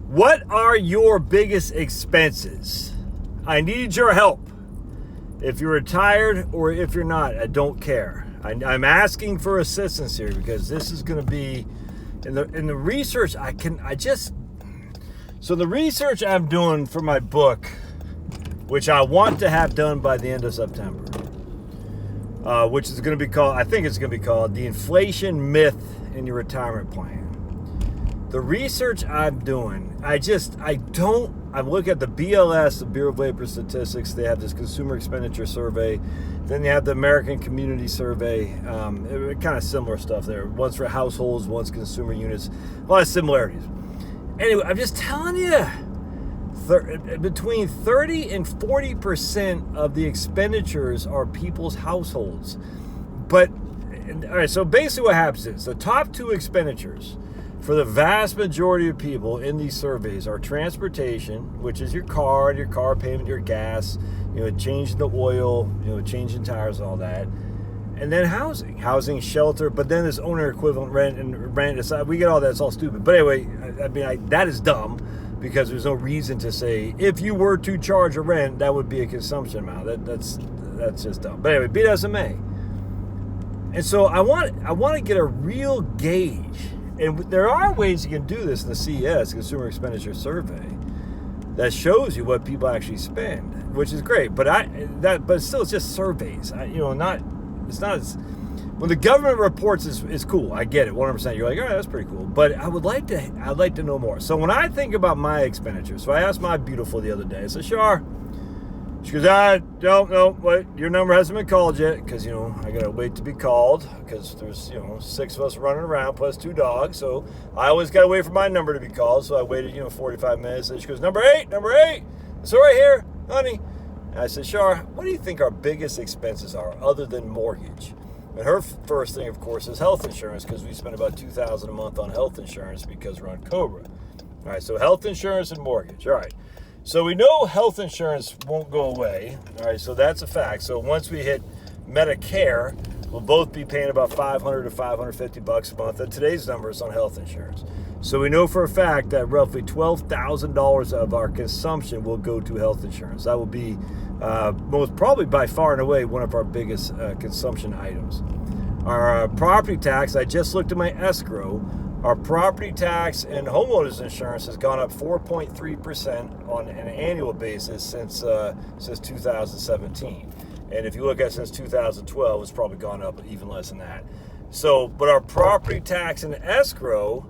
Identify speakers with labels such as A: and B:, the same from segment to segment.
A: What are your biggest expenses? I need your help. If you're retired or if you're not, I don't care. I'm asking for assistance here because this is going to be in the research. So the research I'm doing for my book, which I want to have done by the end of September, which is going to be called, I think it's going to be called The Inflation Myth in Your Retirement Plan. The research I'm doing, I look at the BLS, the Bureau of Labor Statistics. They have this consumer expenditure survey. Then they have the American Community Survey. Kind of similar stuff there. One's for households, one's consumer units. A lot of similarities. Anyway, I'm just telling you, between 30 and 40% of the expenditures are people's households. All right, so basically what happens is the top two expenditures for the vast majority of people in these surveys are transportation, which is your car payment, your gas, changing the oil, changing tires, all that. And then housing, shelter, but then this owner equivalent rent and rent aside, we get all that, it's all stupid. But anyway, that is dumb because there's no reason to say if you were to charge a rent, that would be a consumption amount. That's just dumb. But anyway, be that as it may. And so I want to get a real gauge. And there are ways you can do this in the CES, Consumer Expenditure Survey, that shows you what people actually spend, which is great. But still, it's just surveys. When the government reports is cool. I get it, 100%. You're like, all right, that's pretty cool. But I'd like to know more. So when I think about my expenditures, so I asked my beautiful the other day. I said, Shar. She goes, I don't know, what, your number hasn't been called yet, because, I got to wait to be called, because there's, 6 of us running around, plus 2 dogs, so I always got to wait for my number to be called, so I waited, 45 minutes, and she goes, number 8, it's right here, honey. And I said, Shar, what do you think our biggest expenses are, other than mortgage? And her first thing, of course, is health insurance, because we spend about $2,000 a month on health insurance, because we're on COBRA. All right, so health insurance and mortgage, all right. So we know health insurance won't go away, all right, so that's a fact. So once we hit Medicare, we'll both be paying about $500 to $550 a month, and today's numbers on health insurance. So we know for a fact that roughly $12,000 of our consumption will go to health insurance. That will be most probably by far and away one of our biggest consumption items. Our property tax, I just looked at my escrow. Our property tax and homeowners insurance has gone up 4.3% on an annual basis since 2017. And if you look at since 2012, it's probably gone up even less than that. So, but our property tax and escrow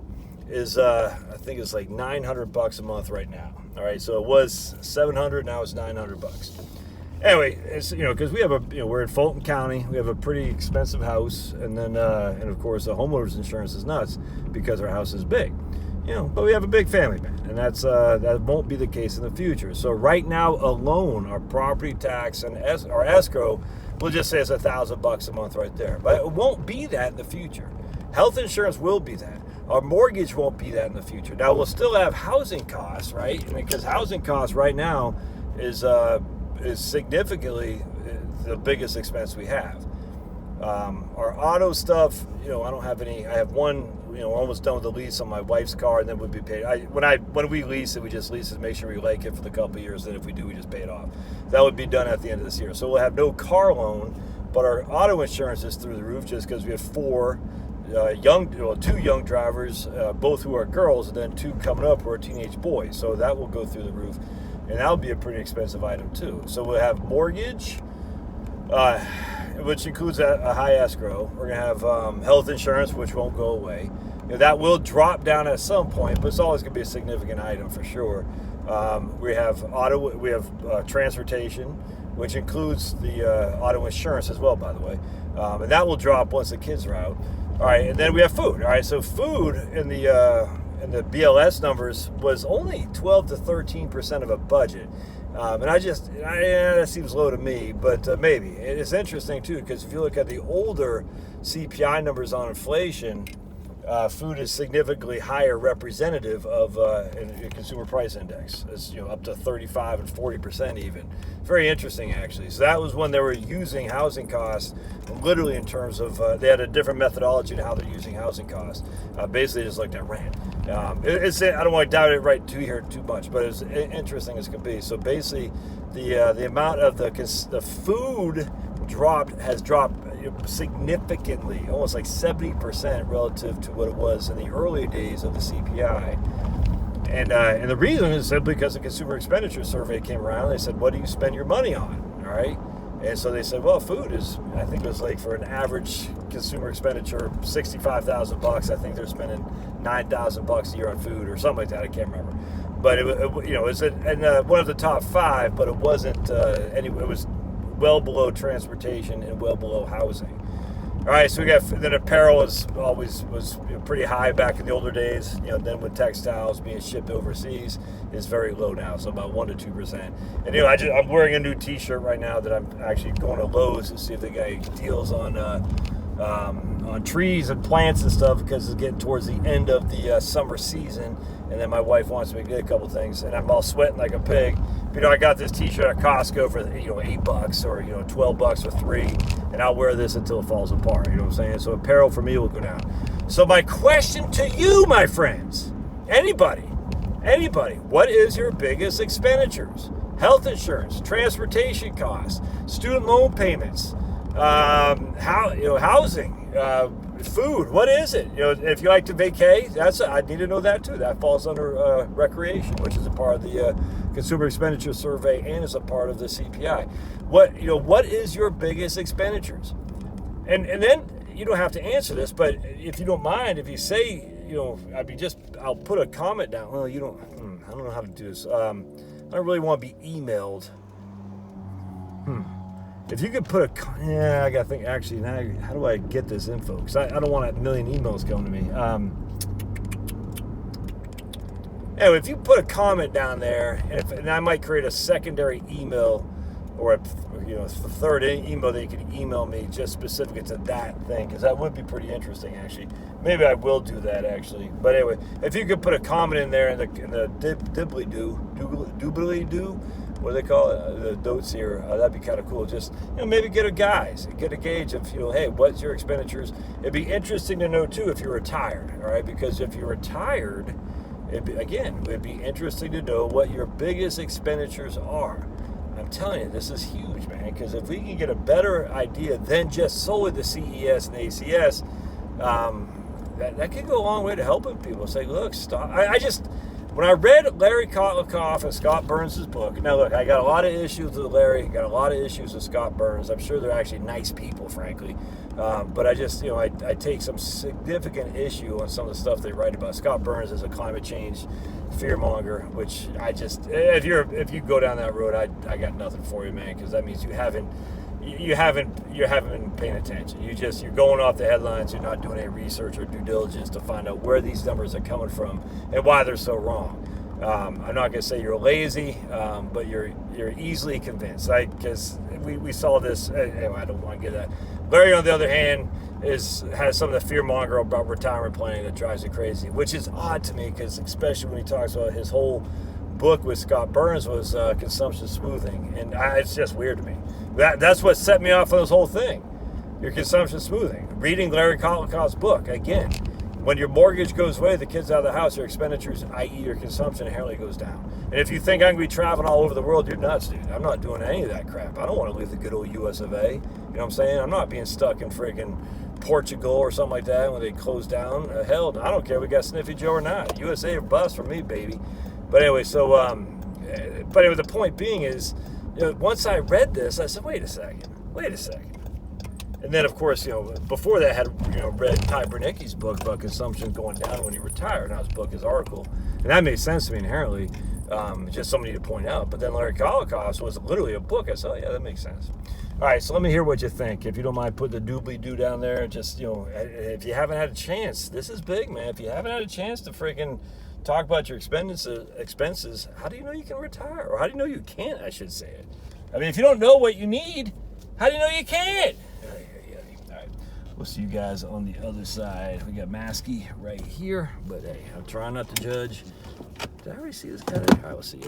A: is, I think it's like $900 a month right now. All right, so it was $700, now it's $900. Anyway, it's because we have we're in Fulton County, we have a pretty expensive house, and then and of course the homeowners insurance is nuts because our house is big, but we have a big family, man, and that won't be the case in the future. So right now alone, our property tax and our escrow, we'll just say it's $1,000 a month right there, but it won't be that in the future. Health insurance will be that. Our mortgage won't be that in the future. Now we'll still have housing costs, right? Because housing costs right now is significantly the biggest expense we have. Our auto stuff, I don't have any. I have one, almost done with the lease on my wife's car, and then would be paid. When we lease it, we just lease it to make sure we like it for the couple of years. And if we do, we just pay it off. That would be done at the end of this year. So we'll have no car loan, but our auto insurance is through the roof just because we have 2 young drivers, both who are girls, and then 2 coming up who are teenage boys. So that will go through the roof. And that'll be a pretty expensive item too. So we'll have mortgage, which includes a high escrow. We're gonna have health insurance, which won't go away. That will drop down at some point, but it's always gonna be a significant item for sure. We have transportation, which includes the auto insurance as well, by the way. And that will drop once the kids are out. All right, and then we have food. All right, so food in the BLS numbers was only 12 to 13% of a budget. And that seems low to me, but maybe. It's interesting too, because if you look at the older CPI numbers on inflation, food is significantly higher representative of in consumer price index. It's up to 35 and 40% even. Very interesting actually. So that was when they were using housing costs literally in terms of they had a different methodology to how they're using housing costs. Basically just looked at rent. I don't want to doubt it right too much, but it's interesting as can be. So basically, the amount of the food has dropped significantly, almost like 70% relative to what it was in the early days of the CPI. And the reason is simply because the Consumer Expenditure Survey came around. They said, "What do you spend your money on?" All right. And so they said, well, food is, I think it was like for an average consumer expenditure, $65,000. I think they're spending $9,000 a year on food or something like that. I can't remember. But it was in one of the top 5, but it wasn't. It was well below transportation and well below housing. All right, so then apparel was pretty high back in the older days. Then with textiles being shipped overseas is very low now, so about 1 to 2%. And I'm wearing a new T-shirt right now that I'm actually going to Lowe's to see if they got any deals on trees and plants and stuff, because it's getting towards the end of the summer season. And then my wife wants me to get a couple things, and I'm all sweating like a pig. I got this T-shirt at Costco for $8 or $12 for 3, and I'll wear this until it falls apart. You know what I'm saying? So apparel for me will go down. So my question to you, my friends, anybody, what is your biggest expenditures? Health insurance, transportation costs, student loan payments, housing, food. What is it? If you like to vacay, I need to know that too. That falls under recreation, which is a part of the Consumer Expenditure Survey and is a part of the CPI. What is your biggest expenditures? And then you don't have to answer this, but if you don't mind, if you say, I'll put a comment down. Well, I don't know how to do this. I don't really want to be emailed. If you could put I got to think, actually, now, how do I get this info? Because I don't want a million emails coming to me. Anyway, if you put a comment down there, and I might create a secondary email or a third email that you can email me just specific to that thing, because that would be pretty interesting, actually. Maybe I will do that, actually. But anyway, if you could put a comment in there in the doobly-doo, what do they call it? The notes here. That'd be kind of cool. Just, maybe get a gauge of, hey, what's your expenditures? It'd be interesting to know, too, if you're retired, all right? Because if you're retired, it'd be interesting to know what your biggest expenditures are. I'm telling you, this is huge, man, because if we can get a better idea than just solely the CES and ACS, that could go a long way to helping people. Say, look, stop. When I read Larry Kotlikoff and Scott Burns' book, now look, I got a lot of issues with Larry, got a lot of issues with Scott Burns. I'm sure they're actually nice people, frankly. But I just, I take some significant issue on some of the stuff they write about. Scott Burns is a climate change fearmonger, which if you go down that road, I got nothing for you, man, because that means you haven't been paying attention. You're going off the headlines. You're not doing any research or due diligence to find out where these numbers are coming from and why they're so wrong. I'm not going to say you're lazy, but you're easily convinced. Because we saw this. Anyway, I don't want to get that. Larry, on the other hand, has some of the fearmonger about retirement planning that drives me crazy, which is odd to me, because especially when he talks about his whole book with Scott Burns was consumption smoothing, and it's just weird to me. That's what set me off on this whole thing. Your consumption smoothing. Reading Larry Kotlikoff's book, again, when your mortgage goes away, the kids out of the house, your expenditures, i.e. your consumption, inherently goes down. And if you think I'm going to be traveling all over the world, you're nuts, dude. I'm not doing any of that crap. I don't want to leave the good old US of A. You know what I'm saying? I'm not being stuck in friggin' Portugal or something like that when they close down. Hell, I don't care if we got Sniffy Joe or not. USA or bust for me, baby. But anyway, the point being is, once I read this, I said, wait a second. And then, of course, before that, I had read Ty Bernicki's book about consumption going down when he retired. Now his book, his article, and that made sense to me inherently. Just something to point out. But then Larry Kotlikoff's was literally a book. I said, yeah, that makes sense. All right, so let me hear what you think. If you don't mind putting the doobly-doo down there, just, if you haven't had a chance, this is big, man. If you haven't had a chance to freaking talk about your expenses, how do you know you can retire? Or how do you know you can't, I should say it. I mean, if you don't know what you need, how do you know you can't? All right, we'll see you guys on the other side. We got Maskey right here, but hey, I'm trying not to judge. Did I already see this guy? All right, we'll see you.